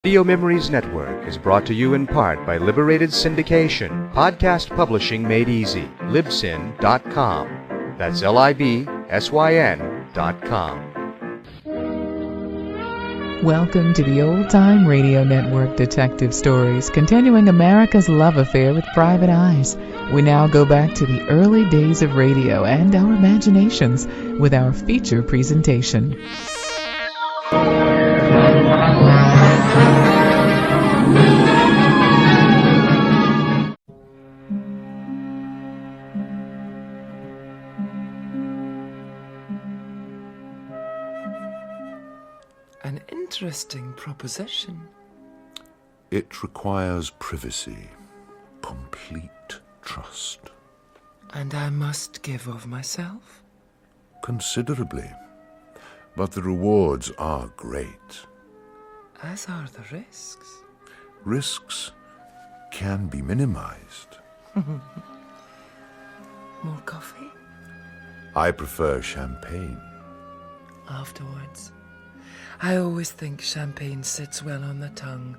Video Memories Network is brought to you in part by Liberated Syndication, podcast publishing made easy, libsyn.com. That's libsyn.com. Welcome to the Old Time Radio Network Detective Stories, continuing America's love affair with private eyes. We now go back to the early days of radio and our imaginations with our feature presentation. An interesting proposition. It requires privacy, complete trust. And I must give of myself? Considerably. But the rewards are great. As are the risks. Risks can be minimized. More coffee? I prefer champagne. Afterwards. I always think champagne sits well on the tongue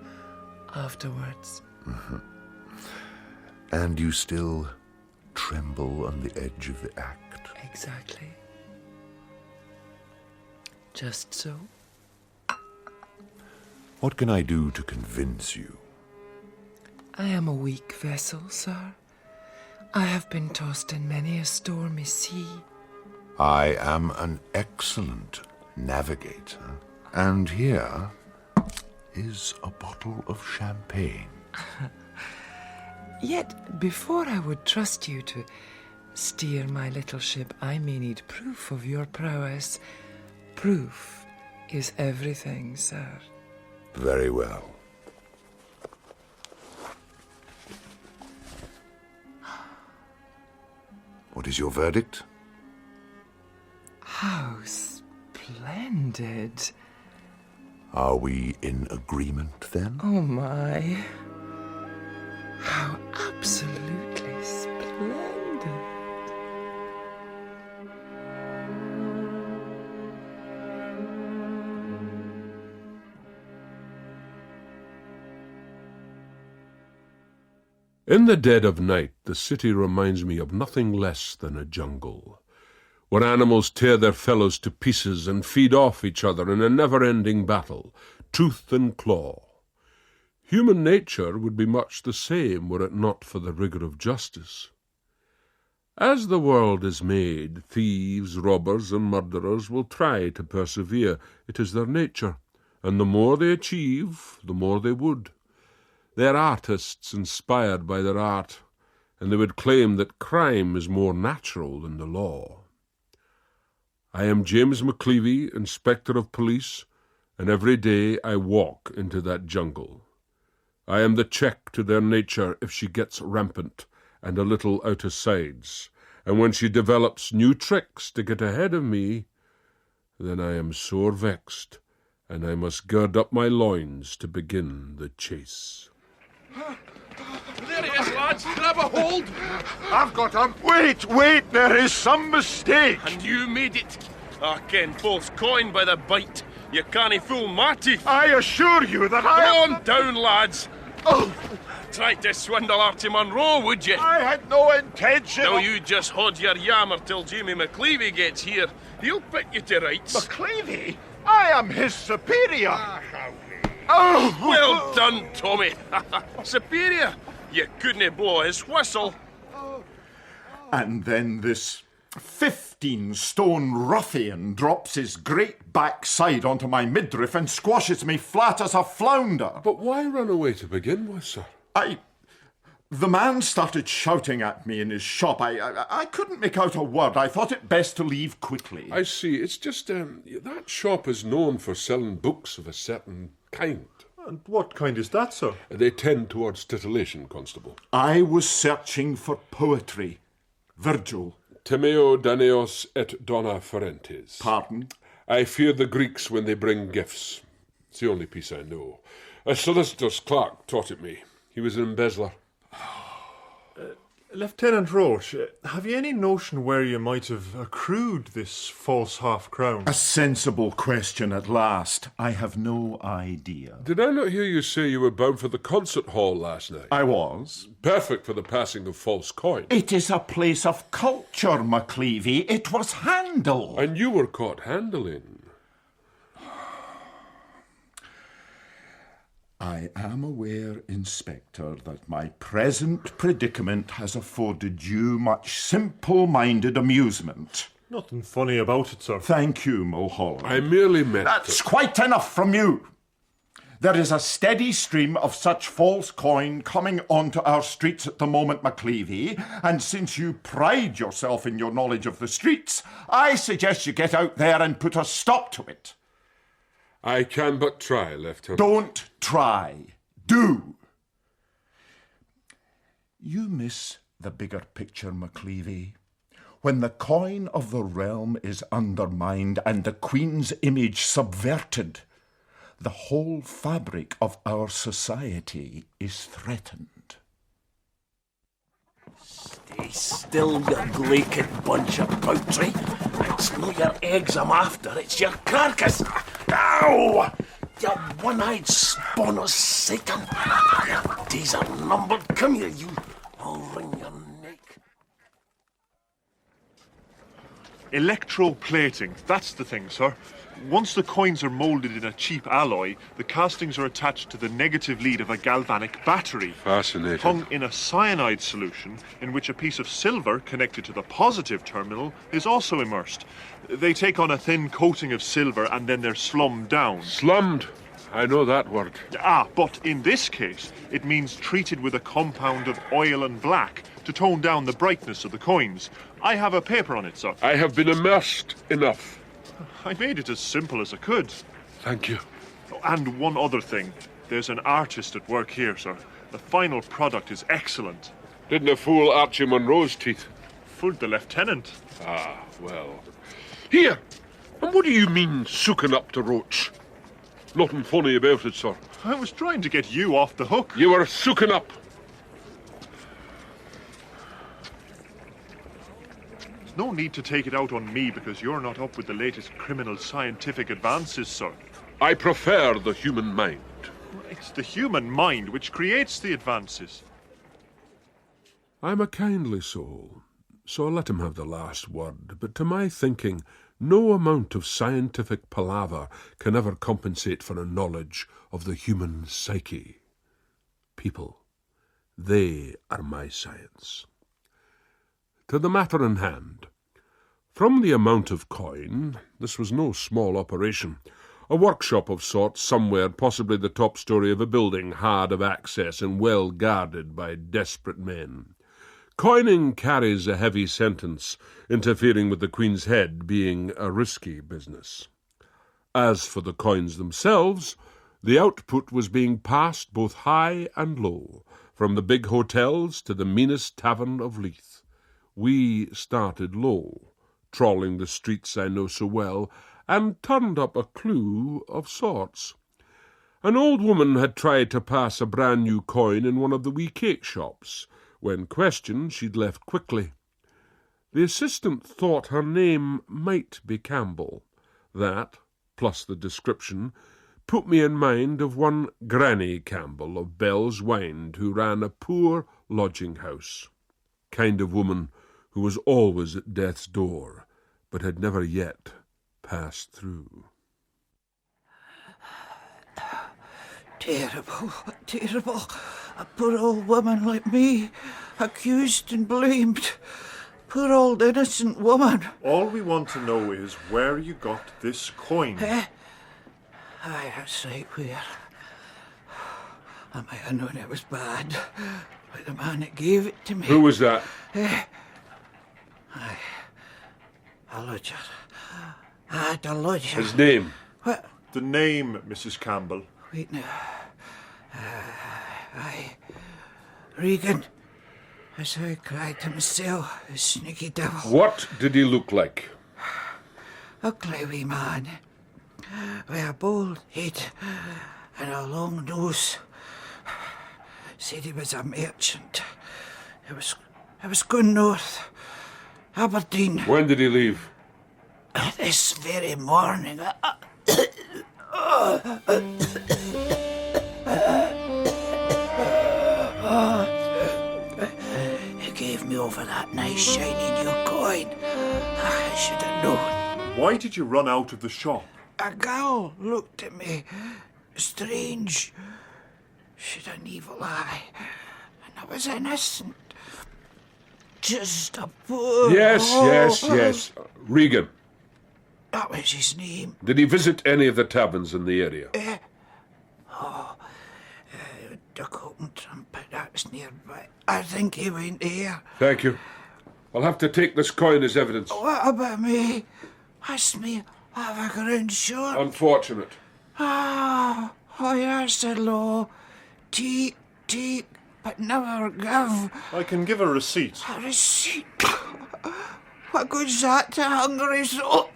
afterwards. Mm-hmm. And you still tremble on the edge of the act. Exactly. Just so. What can I do to convince you? I am a weak vessel, sir. I have been tossed in many a stormy sea. I am an excellent navigator. And here is a bottle of champagne. Yet, before I would trust you to steer my little ship, I may need proof of your prowess. Proof is everything, sir. Very well. What is your verdict? How splendid. Are we in agreement, then? Oh, my. How absolutely splendid. In the dead of night, the city reminds me of nothing less than a jungle, where animals tear their fellows to pieces and feed off each other in a never-ending battle, tooth and claw. Human nature would be much the same were it not for the rigour of justice. As the world is made, thieves, robbers, and murderers will try to persevere. It is their nature, and the more they achieve, the more they would. They are artists inspired by their art, and they would claim that crime is more natural than the law. I am James McCleavey, Inspector of Police, and every day I walk into that jungle. I am the check to their nature if she gets rampant and a little out of sides, and when she develops new tricks to get ahead of me, then I am sore vexed, and I must gird up my loins to begin the chase. There he is, lads. Grab a hold. I've got him. Wait, there is some mistake. And you made it. Ken false coin by the bite. You can't fool Marty. I assure you that I Calm down, lads. Oh, Tried to swindle Artie Munro, would you? I had no intention. Now you just hold your yammer till Jamie McCleavey gets here. He'll put you to rights. McCleavey? I am his superior. Oh, Well done, Tommy. Superior. You couldn't blow his whistle. And then this 15-stone ruffian drops his great backside onto my midriff and squashes me flat as a flounder. But why run away to begin with, sir? The man started shouting at me in his shop. I couldn't make out a word. I thought it best to leave quickly. I see. It's just, that shop is known for selling books of a certain kind. And what kind is that, sir? They tend towards titillation, Constable. I was searching for poetry. Virgil. Timeo Danaos et dona ferentes. Pardon? I fear the Greeks when they bring gifts. It's the only piece I know. A solicitor's clerk taught it me. He was an embezzler. Lieutenant Roche, have you any notion where you might have accrued this false half-crown? A sensible question at last. I have no idea. Did I not hear you say you were bound for the concert hall last night? I was. Perfect for the passing of false coin. It is a place of culture, McCleavey. It was Handel. And you were caught handling. I am aware, Inspector, that my present predicament has afforded you much simple-minded amusement. Nothing funny about it, sir. Thank you, Mulholland. I merely meant That's quite enough from you. There is a steady stream of such false coin coming onto our streets at the moment, McCleavey, and since you pride yourself in your knowledge of the streets, I suggest you get out there and put a stop to it. I can but try, Lieutenant. Don't try. Do. You miss the bigger picture, McCleavey. When the coin of the realm is undermined and the Queen's image subverted, the whole fabric of our society is threatened. Stay still, you glaiked bunch of poultry. It's not your eggs I'm after, it's your carcass. Ow! You one-eyed spawn of Satan. Your days are numbered. Come here, you. I'll wring your neck. Electroplating, that's the thing, sir. Once the coins are moulded in a cheap alloy, the castings are attached to the negative lead of a galvanic battery. Fascinating. Hung in a cyanide solution in which a piece of silver connected to the positive terminal is also immersed. They take on a thin coating of silver and then they're slummed down. Slummed. I know that word. But in this case, it means treated with a compound of oil and black to tone down the brightness of the coins. I have a paper on it, sir. I have been immersed enough. I made it as simple as I could. Thank you. And one other thing. There's an artist at work here, sir. The final product is excellent. Didn't a fool Archie Munro's teeth? Fooled the lieutenant. Ah, well. Here! And what do you mean, sooking up to Roach? Nothing funny about it, sir. I was trying to get you off the hook. You were sooking up. There's no need to take it out on me because you're not up with the latest criminal scientific advances, sir. I prefer the human mind. It's the human mind which creates the advances. I'm a kindly soul, so I'll let him have the last word, but to my thinking, no amount of scientific palaver can ever compensate for a knowledge of the human psyche. People, they are my science. To the matter in hand. From the amount of coin, this was no small operation. A workshop of sorts somewhere, possibly the top story of a building, hard of access and well guarded by desperate men. Coining carries a heavy sentence, interfering with the Queen's head being a risky business. As for the coins themselves, the output was being passed both high and low, from the big hotels to the meanest tavern of Leith. We started low, trawling the streets I know so well, and turned up a clue of sorts. An old woman had tried to pass a brand-new coin in one of the wee cake shops. When questioned, she'd left quickly. The assistant thought her name might be Campbell. That, plus the description, put me in mind of one Granny Campbell of Bell's Wynd, who ran a poor lodging-house. Kind of woman who was always at death's door, but had never yet passed through. Terrible, terrible. A poor old woman like me, accused and blamed. Poor old innocent woman. All we want to know is where you got this coin. Aye, that's right, where. I might have known it was bad, but the man that gave it to me... Who was that? Aye, a lodger. The lodger. His name? What? The name, Mrs. Campbell. Wait now. Regan. That's how he cried to myself, the sneaky devil. What did he look like? A cloudy man, with a bald head and a long nose. Said he was a merchant. It I was going north. Aberdeen. When did he leave? This very morning. He gave me over that nice shiny new coin. I should have known. Why did you run out of the shop? A gal looked at me. Strange. She'd an evil eye. And I was innocent. Just a poor... Yes. Regan. That was his name. Did he visit any of the taverns in the area? Duck and Trumpet, that's nearby. I think he went there. Thank you. I'll have to take this coin as evidence. What about me? That's me. I have a ground short. Unfortunate. Oh, yes, the law. Take, but never give. I can give a receipt. A receipt? What good's that to hungry soul?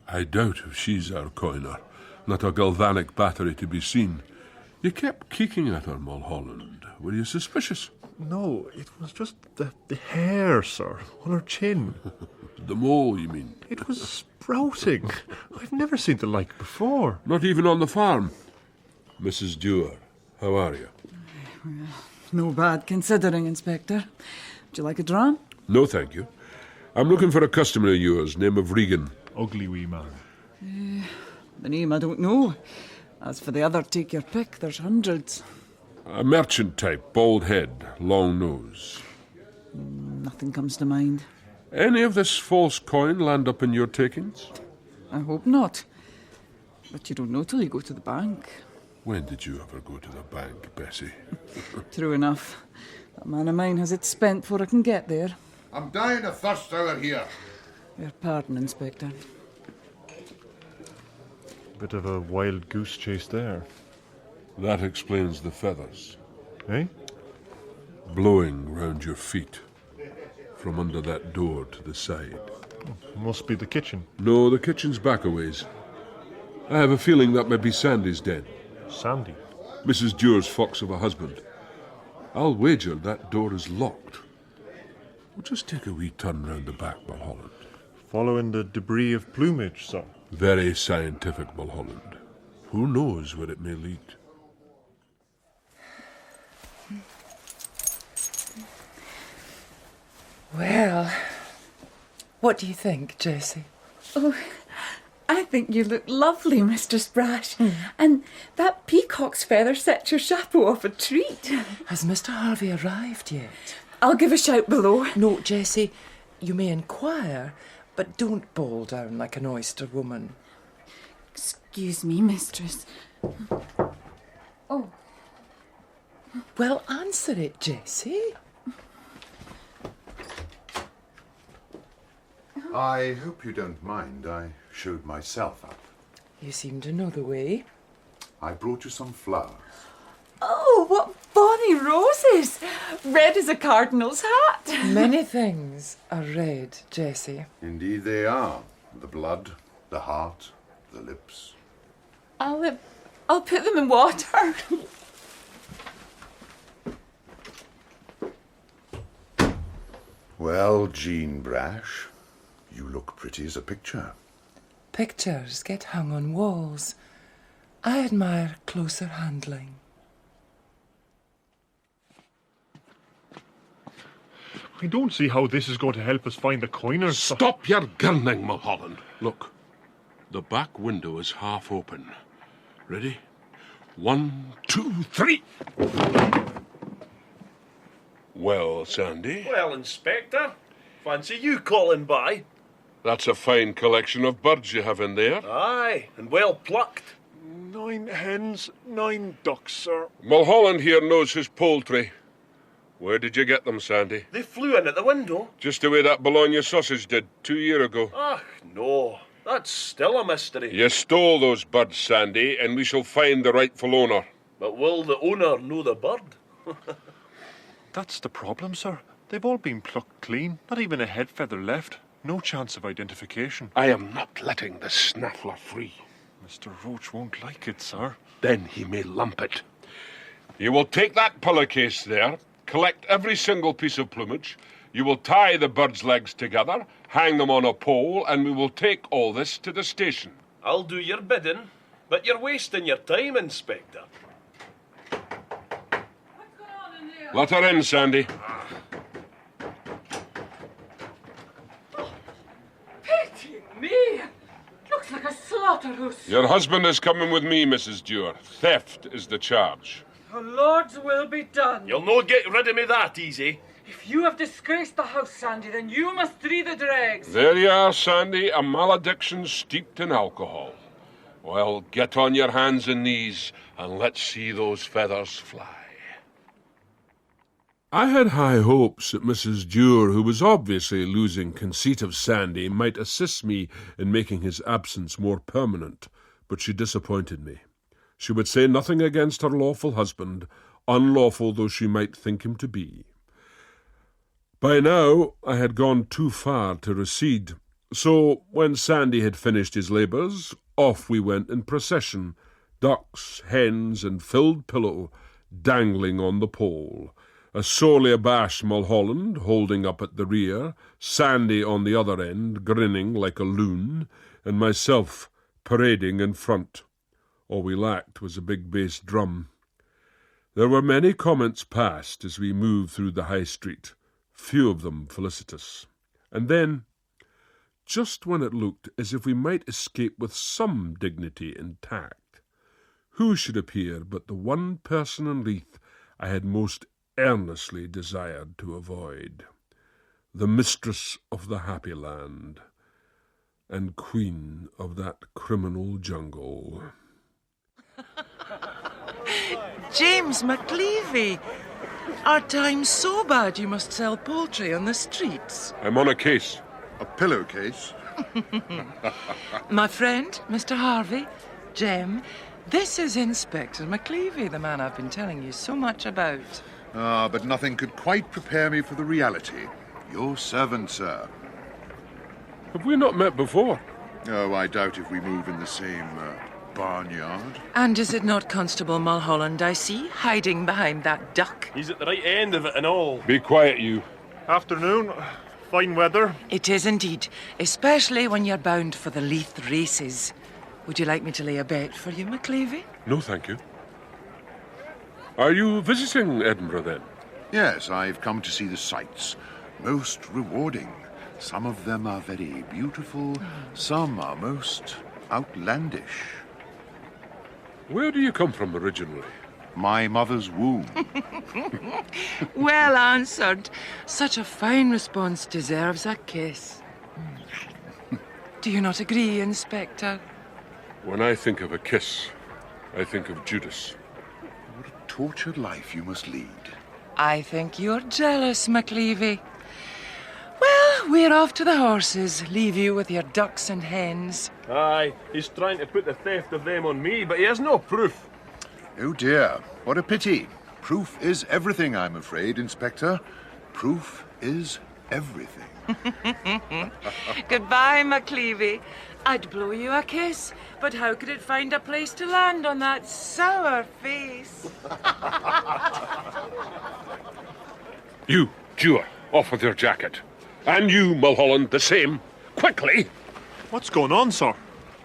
I doubt if she's our coiner. Not a galvanic battery to be seen. You kept kicking at her, Mulholland. Were you suspicious? No, it was just the hair, sir, on her chin. The mole, you mean? It was sprouting. I've never seen the like before. Not even on the farm. Mrs. Dewar, how are you? No bad considering, Inspector. Would you like a dram? No, thank you. I'm looking for a customer of yours, name of Regan. Ugly wee man. The name I don't know. As for the other, take your pick. There's hundreds. A merchant type, bald head, long nose. Nothing comes to mind. Any of this false coin land up in your takings? I hope not. But you don't know till you go to the bank. When did you ever go to the bank, Bessie? True enough. That man of mine has it spent before I can get there. I'm dying of thirst out here. Your pardon, Inspector. Bit of a wild goose chase there. That explains the feathers. Eh? Blowing round your feet. From under that door to the side. Must be the kitchen. No, the kitchen's back a ways. I have a feeling that may be Sandy's den. Sandy? Mrs. Dewar's fox of a husband. I'll wager that door is locked. We'll just take a wee turn round the back, Mulholland. Following the debris of plumage, sir. Very scientific, Mulholland. Who knows where it may lead? Well, what do you think, Jessie? Oh, I think you look lovely, Mistress Brash. And that peacock's feather sets your chapeau off a treat. Has Mr. Harvey arrived yet? I'll give a shout below. No, Jessie, you may inquire, but don't bowl down like an oyster woman. Excuse me, mistress. Oh. Well, answer it, Jessie. I hope you don't mind. I showed myself up. You seem to know the way. I brought you some flowers. Oh, what bonny roses! Red as a cardinal's hat. Many things are red, Jessie. Indeed they are. The blood, the heart, the lips. I'll put them in water. Well, Jean Brash, you look pretty as a picture. Pictures get hung on walls. I admire closer handling. I don't see how this is going to help us find the coiners. Stop your gurning, Mulholland. Look, the back window is half open. Ready? 1, 2, 3. Well, Sandy? Well, Inspector, fancy you calling by. That's a fine collection of birds you have in there. Aye, and well plucked. 9 hens, 9 ducks, sir. Mulholland here knows his poultry. Where did you get them, Sandy? They flew in at the window. Just the way that Bologna sausage did 2 years ago. Ach, no. That's still a mystery. You stole those birds, Sandy, and we shall find the rightful owner. But will the owner know the bird? That's the problem, sir. They've all been plucked clean. Not even a head feather left. No chance of identification. I am not letting the snaffler free. Mr. Roach won't like it, sir. Then he may lump it. You will take that pillowcase there, collect every single piece of plumage. You will tie the birds' legs together, hang them on a pole, and we will take all this to the station. I'll do your bidding, but you're wasting your time, Inspector. Let her in, Sandy. Pity me! Looks like a slaughterhouse. Your husband is coming with me, Mrs. Dewar. Theft is the charge. The Lord's will be done. You'll no get rid of me that easy. If you have disgraced the house, Sandy, then you must dree the dregs. There you are, Sandy, a malediction steeped in alcohol. Well, get on your hands and knees and let's see those feathers fly. I had high hopes that Mrs. Dewar, who was obviously losing conceit of Sandy, might assist me in making his absence more permanent, but she disappointed me. She would say nothing against her lawful husband, unlawful though she might think him to be. By now I had gone too far to recede, so when Sandy had finished his labours, off we went in procession, ducks, hens, and filled pillow dangling on the pole, a sorely abashed Mulholland holding up at the rear, Sandy on the other end grinning like a loon, and myself parading in front. All we lacked was a big bass drum. There were many comments passed as we moved through the High Street, few of them felicitous. And then, just when it looked as if we might escape with some dignity intact, who should appear but the one person in Leith I had most earnestly desired to avoid, the mistress of the Happy Land, and queen of that criminal jungle. James McLeavy! Are times so bad you must sell poultry on the streets? I'm on a case. A pillowcase? My friend, Mr. Harvey, Jem, this is Inspector McLeavy, the man I've been telling you so much about. Ah, but nothing could quite prepare me for the reality. Your servant, sir. Have we not met before? Oh, I doubt if we move in the same barnyard. And is it not Constable Mulholland I see, hiding behind that duck? He's at the right end of it and all. Be quiet, you. Afternoon. Fine weather. It is indeed, especially when you're bound for the Leith races. Would you like me to lay a bet for you, McLeavy? No, thank you. Are you visiting Edinburgh, then? Yes, I've come to see the sights. Most rewarding. Some of them are very beautiful. Some are most outlandish. Where do you come from originally? My mother's womb. Well answered. Such a fine response deserves a kiss. Do you not agree, Inspector? When I think of a kiss, I think of Judas. What a tortured life you must lead. I think you're jealous, McLeavy. Well, we're off to the horses. Leave you with your ducks and hens. Aye, he's trying to put the theft of them on me, but he has no proof. Oh dear, what a pity. Proof is everything, I'm afraid, Inspector. Proof is everything. Goodbye, McLeavy. I'd blow you a kiss, but how could it find a place to land on that sour face? You, Dewar, off with your jacket. And you, Mulholland, the same. Quickly! What's going on, sir?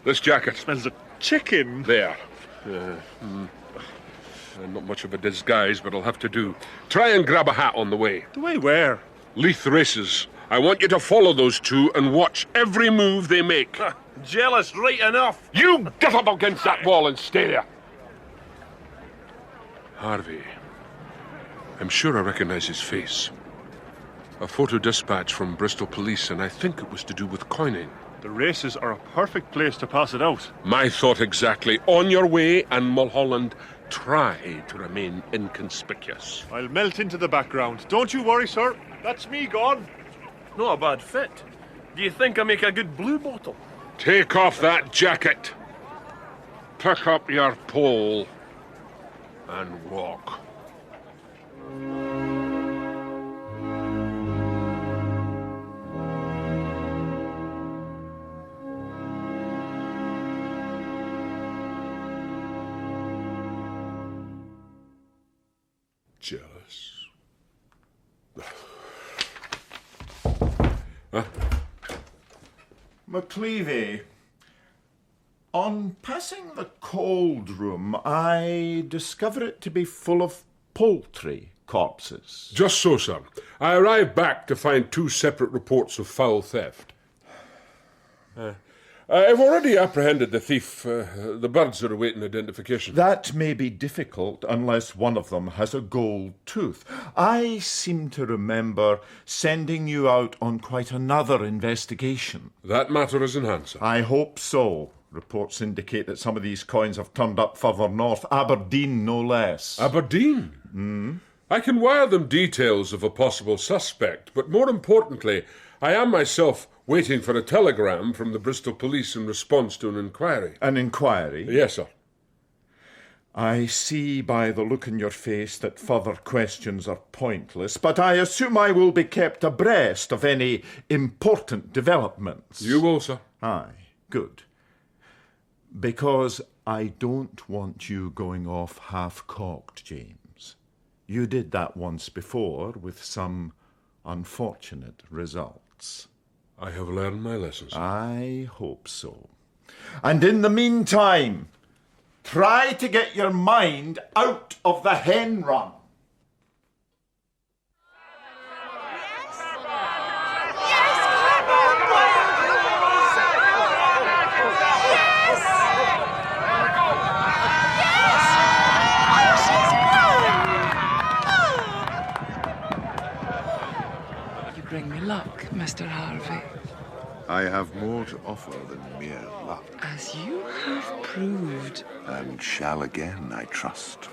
This jacket. Smells of chicken. There. Not much of a disguise, but I'll have to do. Try and grab a hat on the way. The way where? Leith races. I want you to follow those two and watch every move they make. Jealous right enough. You get up against that wall and stay there. Harvey. I'm sure I recognize his face. A photo dispatch from Bristol Police, and I think it was to do with coining. The races are a perfect place to pass it out. My thought exactly. On your way, and Mulholland, try to remain inconspicuous. I'll melt into the background. Don't you worry, sir. That's me gone. Not a bad fit. Do you think I make a good blue bottle? Take off that jacket. Pick up your pole and walk. jealous. McLeavy, on passing the cold room, I discover it to be full of poultry corpses. Just so, sir. I arrived back to find 2 separate reports of foul theft. I've already apprehended the thief. The birds are awaiting identification. That may be difficult unless one of them has a gold tooth. I seem to remember sending you out on quite another investigation. That matter is in hand, sir. I hope so. Reports indicate that some of these coins have turned up further north, Aberdeen no less. Aberdeen? I can wire them details of a possible suspect, but more importantly, I am myself waiting for a telegram from the Bristol police in response to an inquiry. An inquiry? Yes, sir. I see by the look in your face that further questions are pointless, but I assume I will be kept abreast of any important developments. You will, sir. Aye, good. Because I don't want you going off half-cocked, James. You did that once before with some unfortunate results. I have learned my lessons. I hope so. And in the meantime, try to get your mind out of the hen run. Bring me luck, Mr. Harvey. I have more to offer than mere luck. As you have proved. And shall again, I trust.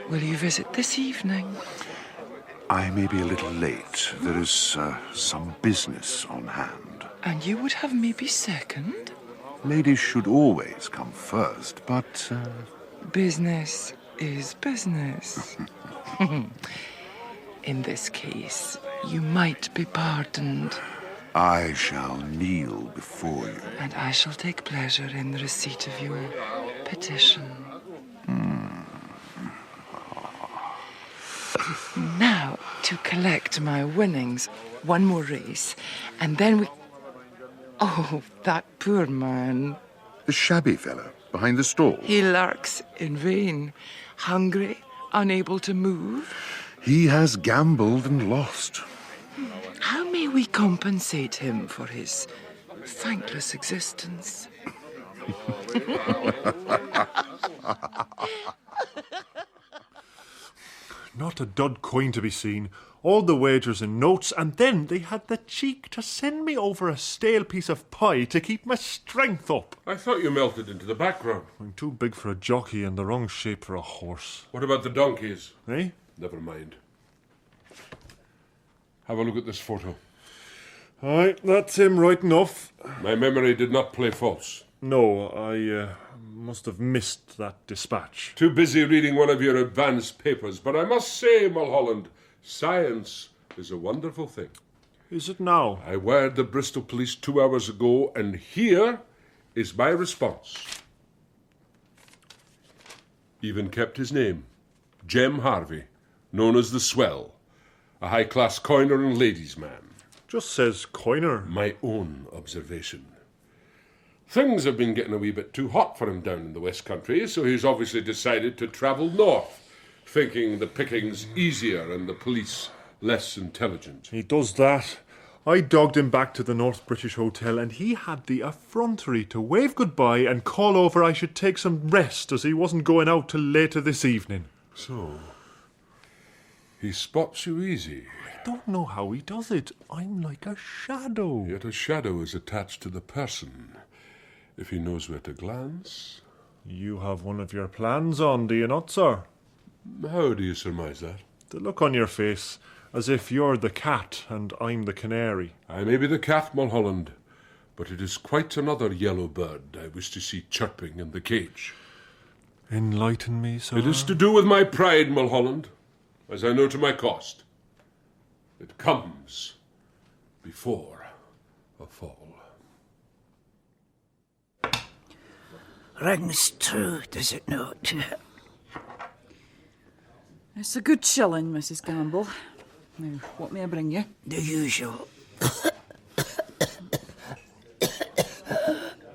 Will you visit this evening? I may be a little late. There is some business on hand. And you would have me be second? Ladies should always come first, but... Business is business. In this case, you might be pardoned. I shall kneel before you. And I shall take pleasure in the receipt of your petition. Now, to collect my winnings, one more race, and then we... Oh, that poor man. The shabby fellow behind the stall. He lurks in vain, hungry, unable to move. He has gambled and lost. How may we compensate him for his thankless existence? Not a dud coin to be seen. All the wagers in notes, and then they had the cheek to send me over a stale piece of pie to keep my strength up. I thought you melted into the background. I'm too big for a jockey and the wrong shape for a horse. What about the donkeys? Eh? Never mind. Have a look at this photo. Aye, that's him right enough. My memory did not play false. No, I must have missed that dispatch. Too busy reading one of your advanced papers, but I must say, Mulholland, science is a wonderful thing. Is it now? I wired the Bristol police 2 hours ago, and here is my response. Even kept his name. Jem Harvey, known as the Swell, a high-class coiner and ladies' man. Just says coiner. My own observation. Things have been getting a wee bit too hot for him down in the West Country, so he's obviously decided to travel north, thinking the pickings easier and the police less intelligent. He does that. I dogged him back to the North British Hotel, and he had the effrontery to wave goodbye and call over I should take some rest, as he wasn't going out till later this evening. So, he spots you easy. I don't know how he does it. I'm like a shadow. Yet a shadow is attached to the person. If he knows where to glance... You have one of your plans on, do you not, sir? How do you surmise that? The look on your face, as if you're the cat and I'm the canary. I may be the cat, Mulholland, but it is quite another yellow bird I wish to see chirping in the cage. Enlighten me, sir. It is to do with my pride, Mulholland, as I know to my cost. It comes before a fall. Rings true, does it not? It's a good shilling, Mrs. Gamble. Now, what may I bring you? The usual.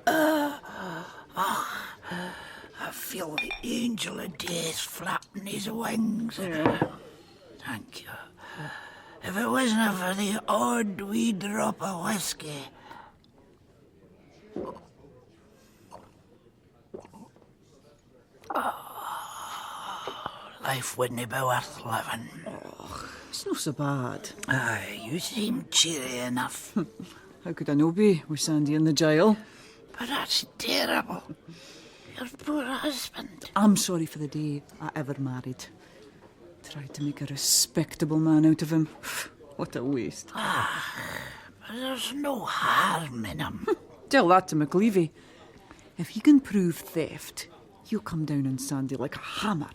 I feel the angel of death flapping his wings. Thank you. If it wasn't for the odd wee drop of whiskey. Life wouldn't be worth living. It's not so bad. Aye, you seem cheery enough. How could I no be with Sandy in the jail? But that's terrible. Your poor husband. I'm sorry for the day I ever married. Tried to make a respectable man out of him. What a waste. But there's no harm in him. Tell that to McLeavy. If he can prove theft, he'll come down on Sandy like a hammer.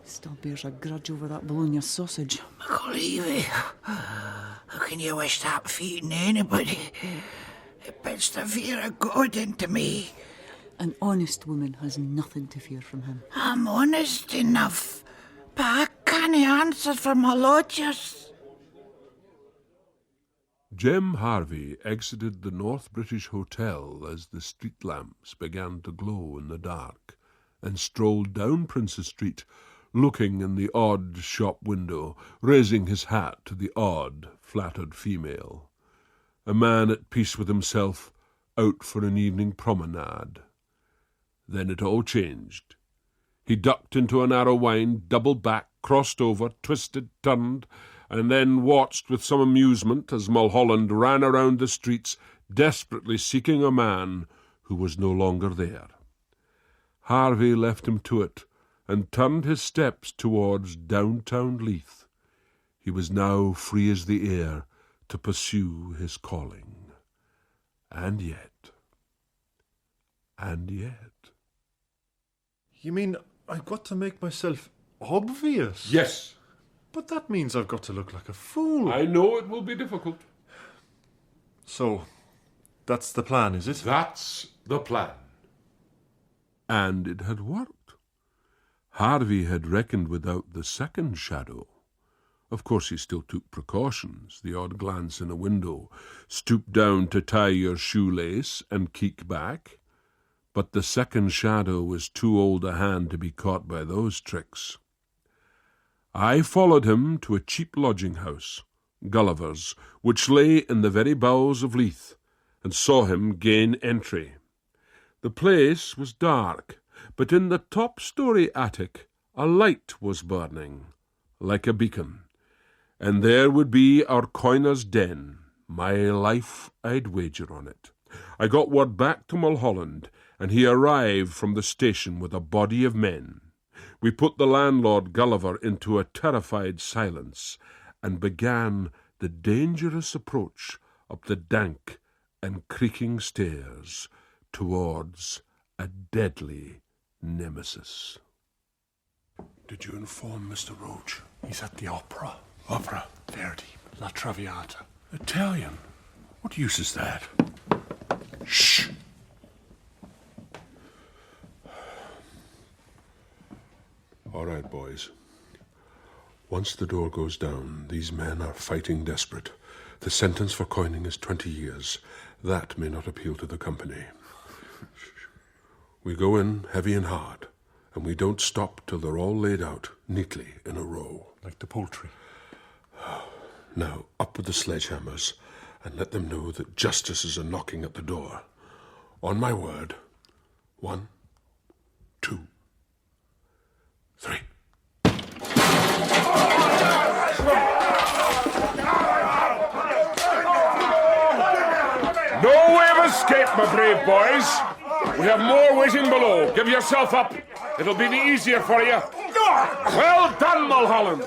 Still bears a grudge over that bologna sausage. McLeavy, how can you wish that fate in anybody? It puts the fear of God into me. An honest woman has nothing to fear from him. I'm honest enough, but I can't answer for my lodgers. Jem Harvey exited the North British Hotel as the street lamps began to glow in the dark, and strolled down Princes Street, looking in the odd shop window, raising his hat to the odd, flattered female. A man at peace with himself, out for an evening promenade. Then it all changed. He ducked into a narrow wind, doubled back, crossed over, twisted, turned, and then watched with some amusement as Mulholland ran around the streets, desperately seeking a man who was no longer there. Harvey left him to it, and turned his steps towards downtown Leith. He was now free as the air to pursue his calling. And yet... You mean I've got to make myself obvious? Yes. But that means I've got to look like a fool. I know it will be difficult. So, that's the plan, is it? That's the plan. And it had worked. Harvey had reckoned without the second shadow. Of course he still took precautions, the odd glance in a window, stoop down to tie your shoelace and keek back. But the second shadow was too old a hand to be caught by those tricks. I followed him to a cheap lodging-house, Gulliver's, which lay in the very bowels of Leith, and saw him gain entry. The place was dark, but in the top-story attic a light was burning, like a beacon, and there would be our coiner's den. My life I'd wager on it. I got word back to Mulholland, and he arrived from the station with a body of men. We put the landlord Gulliver into a terrified silence, and began the dangerous approach up the dank and creaking stairs towards a deadly nemesis. Did you inform Mr. Roach? He's at the opera. Opera? Verdi. La Traviata. Italian? What use is that? Shh! All right, boys. Once the door goes down, these men are fighting desperate. The sentence for coining is 20 years. That may not appeal to the company. We go in heavy and hard, and we don't stop till they're all laid out neatly in a row. Like the poultry. Now, up with the sledgehammers, and let them know that justice is a-knocking at the door. On my word. 1, 2, 3. No way of escape, my brave boys. We have more waiting below. Give yourself up. It'll be the easier for you. Well done, Mulholland.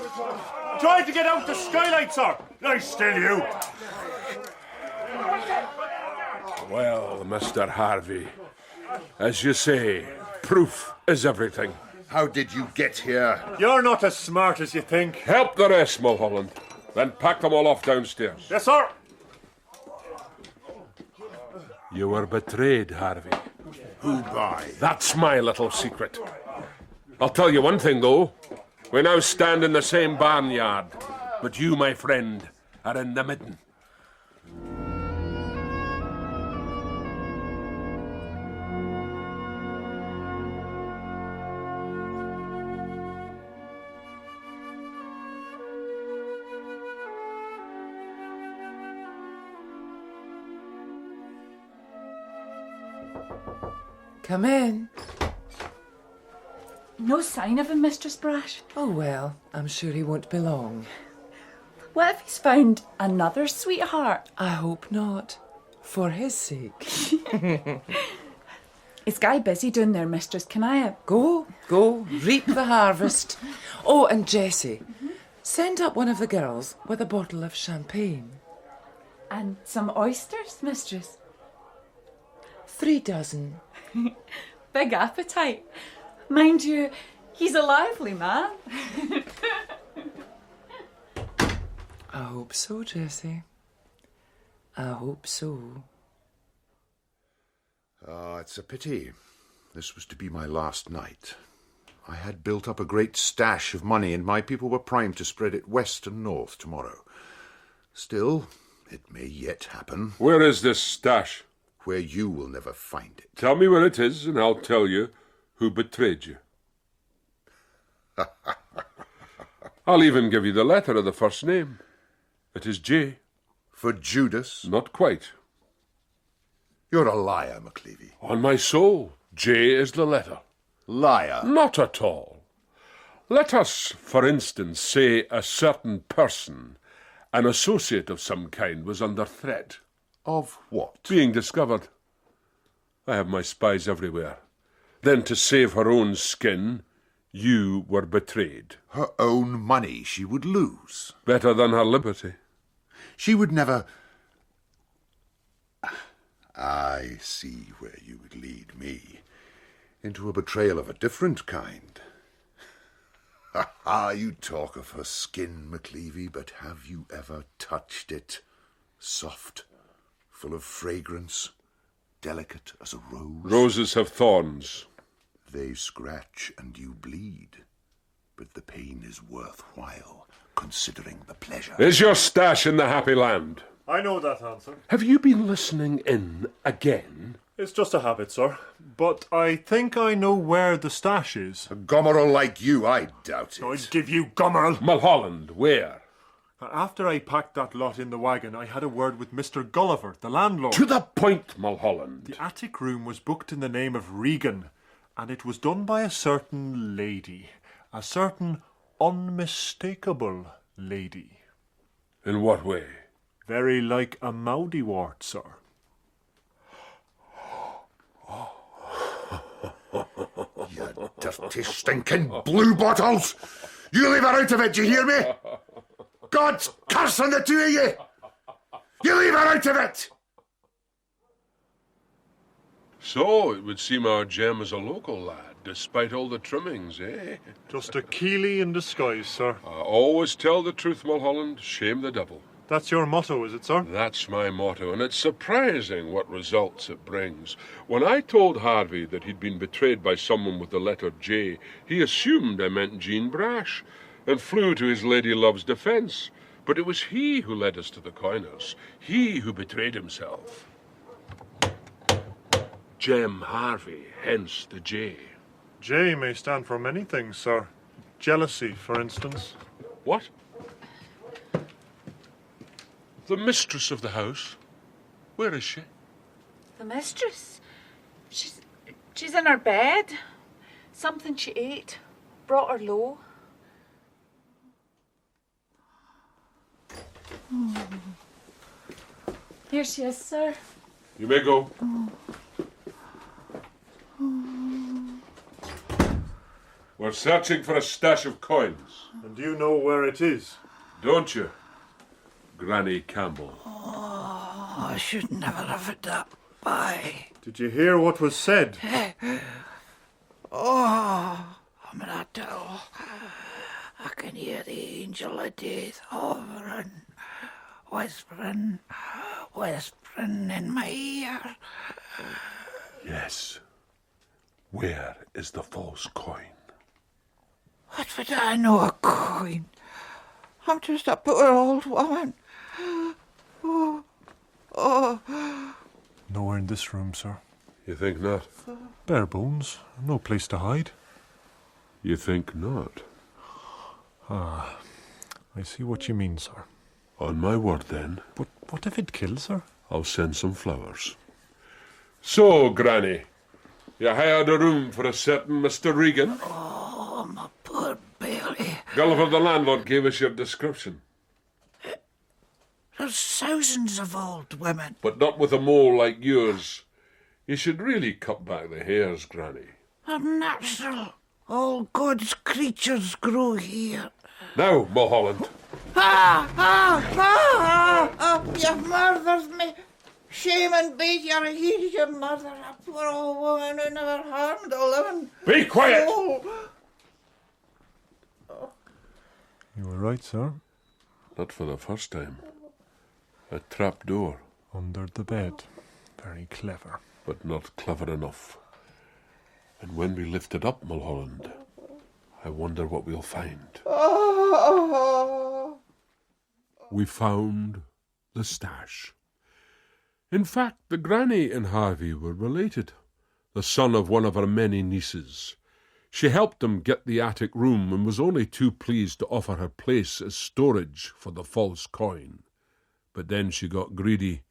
Trying to get out the skylight, sir. Lie still, you. Well, Mr. Harvey, as you say, proof is everything. How did you get here? You're not as smart as you think. Help the rest, Mulholland. Then pack them all off downstairs. Yes, sir. You were betrayed, Harvey. Who by? That's my little secret. I'll tell you one thing, though. We now stand in the same barnyard, but you, my friend, are in the midden. Come in. No sign of him, Mistress Brash. Oh, well, I'm sure he won't be long. What if he's found another sweetheart? I hope not. For his sake. Is Guy busy down there, Mistress? Can I... Go, reap the harvest. Oh, and Jessie, send up one of the girls with a bottle of champagne. And some oysters, Mistress? 3 dozen. Big appetite. Mind you, he's a lively man. I hope so, Jessie. I hope so. Ah, it's a pity. This was to be my last night. I had built up a great stash of money, and my people were primed to spread it west and north tomorrow. Still, it may yet happen. Where is this stash? Where you will never find it. Tell me where it is, and I'll tell you who betrayed you. I'll even give you the letter of the first name. It is J. For Judas? Not quite. You're a liar, McLeavy. On my soul, J is the letter. Liar? Not at all. Let us, for instance, say a certain person, an associate of some kind, was under threat. Of what? Being discovered. I have my spies everywhere. Then, to save her own skin, you were betrayed. Her own money she would lose. Better than her liberty. She would never... I see where you would lead me. Into a betrayal of a different kind. You talk of her skin, McLeavy, but have you ever touched it? Soft, full of fragrance, delicate as a rose. Roses have thorns. They scratch and you bleed, but the pain is worthwhile, considering the pleasure. Is your stash in the Happy Land? I know that answer. Have you been listening in again? It's just a habit, sir. But I think I know where the stash is. A Gomeril like you, I doubt it. I'd give you Gomeril. Mulholland, where? After I packed that lot in the wagon, I had a word with Mr. Gulliver, the landlord. To the point, Mulholland. The attic room was booked in the name of Regan, and it was done by a certain lady. A certain unmistakable lady. In what way? Very like a Moudywort, sir. You dirty, stinking blue bottles! You leave her out of it, do you hear me? God's curse on the two of you! You leave her out of it! So, it would seem our Jem is a local lad, despite all the trimmings, eh? Just a Keeley in disguise, sir. Always tell the truth, Mulholland, shame the devil. That's your motto, is it, sir? That's my motto, and it's surprising what results it brings. When I told Harvey that he'd been betrayed by someone with the letter J, he assumed I meant Jean Brash, and flew to his lady love's defence. But it was he who led us to the coiners, he who betrayed himself. Jem Harvey, hence the J. J may stand for many things, sir. Jealousy, for instance. What? The mistress of the house? Where is she? The mistress? She's in her bed. Something she ate brought her low. Here she is, sir. You may go. We're searching for a stash of coins. And you know where it is? Don't you, Granny Campbell? Oh, I should never have had that pie. Did you hear what was said? Oh, I'm in a towel. I can hear the angel of death hovering, whispering in my ear. Yes. Where is the false coin? What would I know a coin? I'm just a poor old woman. Nowhere in this room, sir. You think not? Bare bones. No place to hide. You think not? Ah, I see what you mean, sir. On my word, then. But what if it kills her? I'll send some flowers. So, Granny, you hired a room for a certain Mr. Regan? Oh, my poor Bailey. Gulliver the landlord gave us your description. There's thousands of old women. But not with a mole like yours. You should really cut back the hairs, Granny. They're natural. All God's creatures grow here. Now, Mulholland. You murdered me. Shame and beat your heed, you murder, a poor old woman who never harmed a living. Be quiet! soul. You were right, sir. Not for the first time. A trap door. Under the bed. Very clever. But not clever enough. And when we lift it up, Mulholland, I wonder what we'll find. We found the stash. In fact, the Granny and Harvey were related, the son of one of her many nieces. She helped them get the attic room and was only too pleased to offer her place as storage for the false coin. But then she got greedy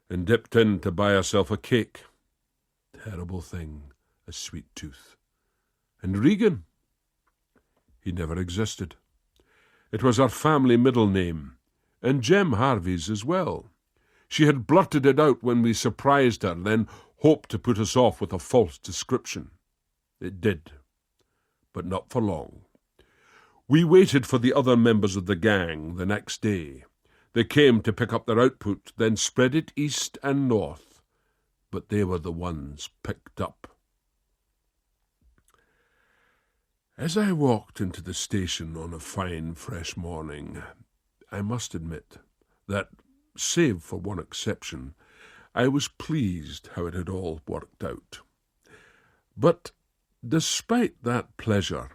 and dipped in to buy herself a cake. Terrible thing, a sweet tooth. And Regan? He never existed. It was her family middle name, and Jem Harvey's as well. She had blurted it out when we surprised her, then hoped to put us off with a false description. It did, but not for long. We waited for the other members of the gang the next day. They came to pick up their output, then spread it east and north, but they were the ones picked up. As I walked into the station on a fine, fresh morning, I must admit that, save for one exception, I was pleased how it had all worked out. But despite that pleasure,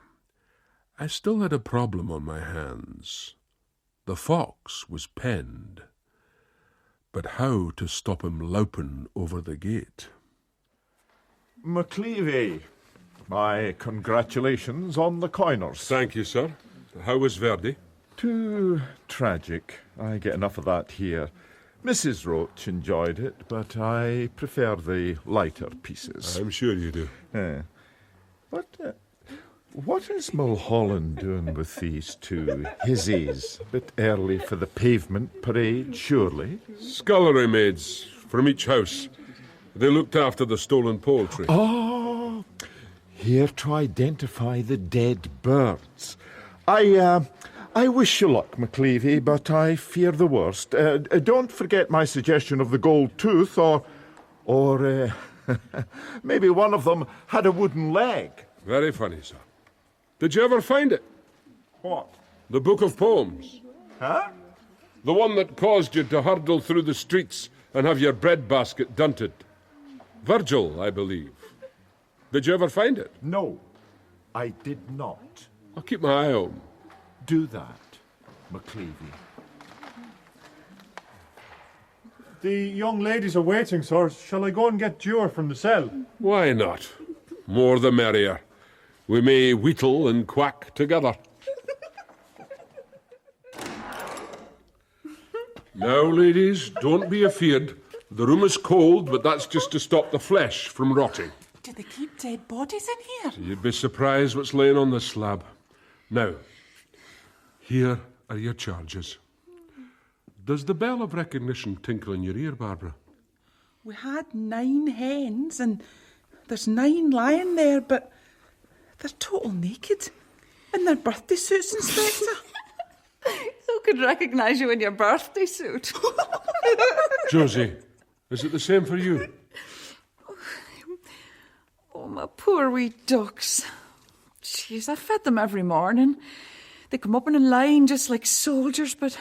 I still had a problem on my hands. The fox was penned, but how to stop him louping over the gate? McLeavy, my congratulations on the coiners. Thank you, sir. How was Verdi? Too tragic. I get enough of that here. Mrs. Roach enjoyed it, but I prefer the lighter pieces. I'm sure you do. What is Mulholland doing with these two hizzies? A bit early for the pavement parade, surely? Scullery maids from each house. They looked after the stolen poultry. Oh, here to identify the dead birds. I wish you luck, McLeavy, but I fear the worst. Don't forget my suggestion of the gold tooth, or maybe one of them had a wooden leg. Very funny, sir. Did you ever find it? What? The Book of Poems. Huh? The one that caused you to hurtle through the streets and have your breadbasket dunted. Virgil, I believe. Did you ever find it? No, I did not. I'll keep my eye on. Do that, McLeavy. The young ladies are waiting, sir. Shall I go and get Dewar from the cell? Why not? More the merrier. We may wheatle and quack together. Now, ladies, don't be afeard. The room is cold, but that's just to stop the flesh from rotting. Do they keep dead bodies in here? You'd be surprised what's laying on this slab. Now, here are your charges. Does the bell of recognition tinkle in your ear, Barbara? We had 9 hens, and there's 9 lying there, but they're total naked. In their birthday suits, Inspector. Who could recognise you in your birthday suit? Josie, is it the same for you? Oh, my poor wee ducks. Jeez, I fed them every morning. They come up in a line just like soldiers, but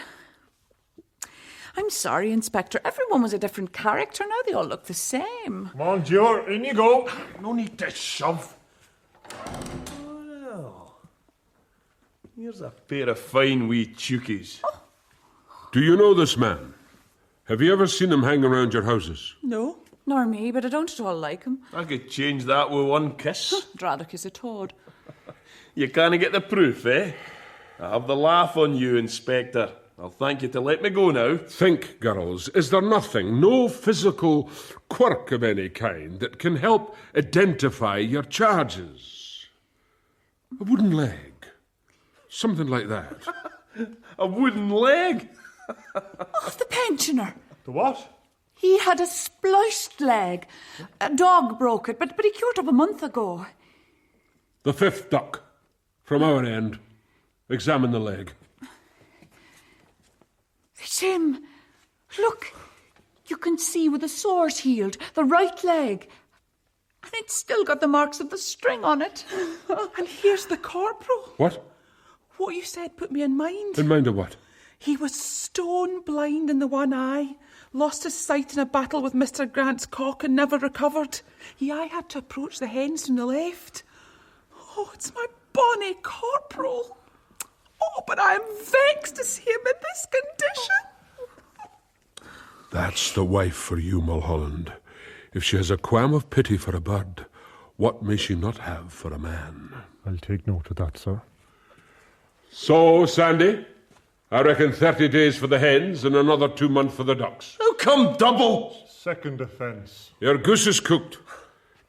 I'm sorry, Inspector. Everyone was a different character. Now they all look the same. Come on, Dewar, in you go. No need to shove. Here's a pair of fine wee chookies. Do you know this man? Have you ever seen him hang around your houses? No, nor me, but I don't at all like him. I could change that with one kiss. I'd rather kiss a toad. You can't get the proof, eh? I have the laugh on you, Inspector. I'll thank you to let me go now. Think, girls, is there nothing, no physical quirk of any kind that can help identify your charges? A wooden leg. Something like that. A wooden leg? Oh, the pensioner. The what? He had a spliced leg. A dog broke it, but he cured up a month ago. The fifth duck. From our end. Examine the leg. It's him. Look, you can see where the sore's healed, the right leg. And it's still got the marks of the string on it. And here's the corporal. What? What you said put me in mind. In mind of what? He was stone blind in the one eye, lost his sight in a battle with Mr. Grant's cock and never recovered. I had to approach the hens from the left. Oh, it's my bonny corporal. Oh, but I'm vexed to see him in this condition. That's the wife for you, Mulholland. If she has a qualm of pity for a bird, what may she not have for a man? I'll take note of that, sir. So, Sandy, I reckon 30 days for the hens and another 2 months for the ducks. How come double? Second offence. Your goose is cooked.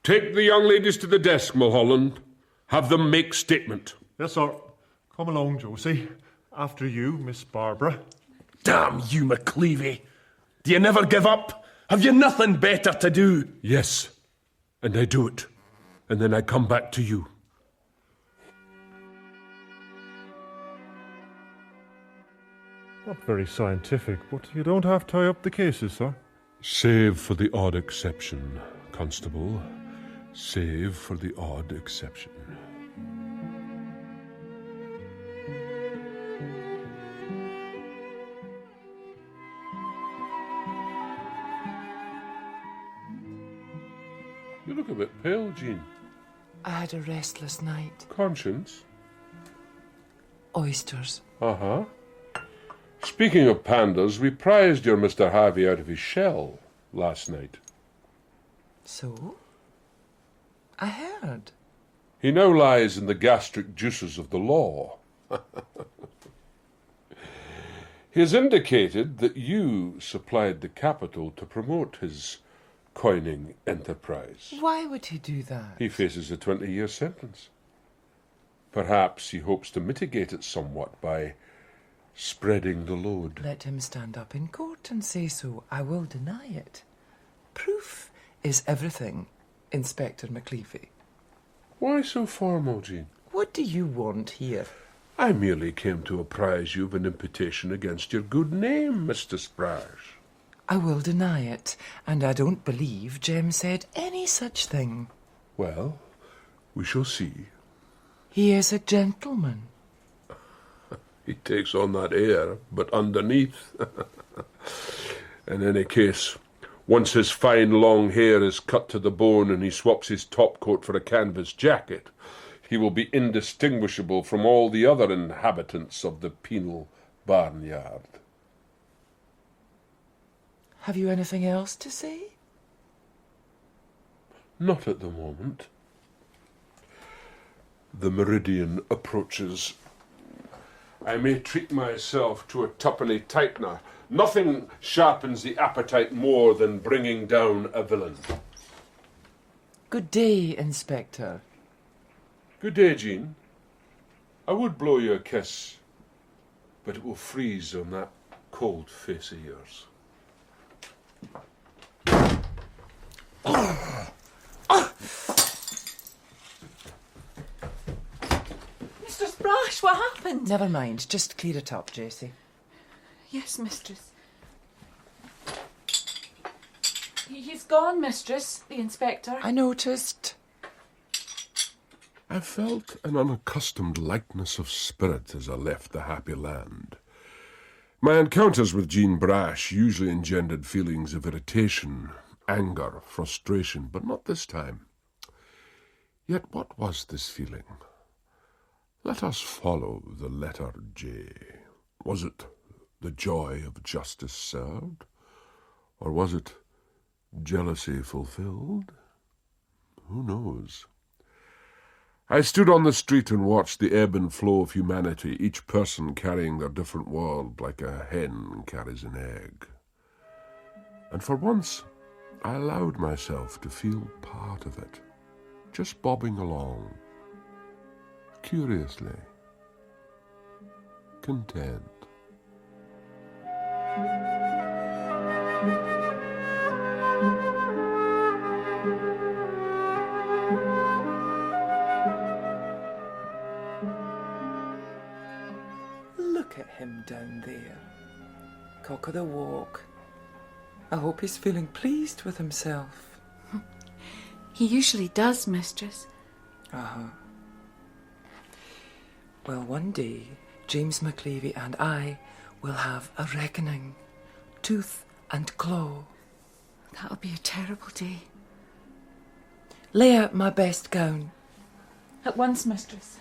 Take the young ladies to the desk, Mulholland. Have them make statement. Yes, sir. Come along, Josie. After you, Miss Barbara. Damn you, McCleavy. Do you never give up? Have you nothing better to do? Yes, and I do it. And then I come back to you. Not very scientific, but you don't have to tie up the cases, sir. Save for the odd exception, Constable. Save for the odd exception. You look a bit pale, Jean. I had a restless night. Conscience? Oysters. Uh-huh. Speaking of pandas, we prized your Mr. Harvey out of his shell last night. So? I heard. He now lies in the gastric juices of the law. He has indicated that you supplied the capital to promote his coining enterprise. Why would he do that? He faces a 20-year sentence. Perhaps he hopes to mitigate it somewhat by spreading the load. Let him stand up in court and say so. I will deny it. Proof is everything, Inspector McCleavy. Why so formal, Jean? What do you want here? I merely came to apprise you of an imputation against your good name, Mr. Sprash. I will deny it, and I don't believe Jem said any such thing. Well, we shall see. He is a gentleman. He takes on that air, but underneath. In any case, once his fine long hair is cut to the bone and he swaps his top coat for a canvas jacket, he will be indistinguishable from all the other inhabitants of the penal barnyard. Have you anything else to say? Not at the moment. The meridian approaches. I may treat myself to a twopenny tightener. Nothing sharpens the appetite more than bringing down a villain. Good day, Inspector. Good day, Jean. I would blow you a kiss, but it will freeze on that cold face of yours. Mr. Sprash, what happened? Never mind. Just clear it up, Jessie. Yes, mistress. He's gone, mistress, the inspector. I noticed. I felt an unaccustomed lightness of spirit as I left the happy land. My encounters with Jean Brash usually engendered feelings of irritation, anger, frustration, but not this time. Yet what was this feeling? Let us follow the letter J. Was it the joy of justice served? Or was it jealousy fulfilled? Who knows? I stood on the street and watched the ebb and flow of humanity, each person carrying their different world like a hen carries an egg. And for once, I allowed myself to feel part of it, just bobbing along, curiously, content. Look at him down there. Cock of the walk. I hope he's feeling pleased with himself. He usually does, mistress. Uh-huh. Well, one day, James McLeavy and I will have a reckoning, tooth and claw. That'll be a terrible day. Lay out my best gown. At once, mistress.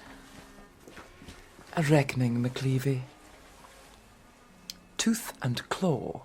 A reckoning, McLeavy. Tooth and claw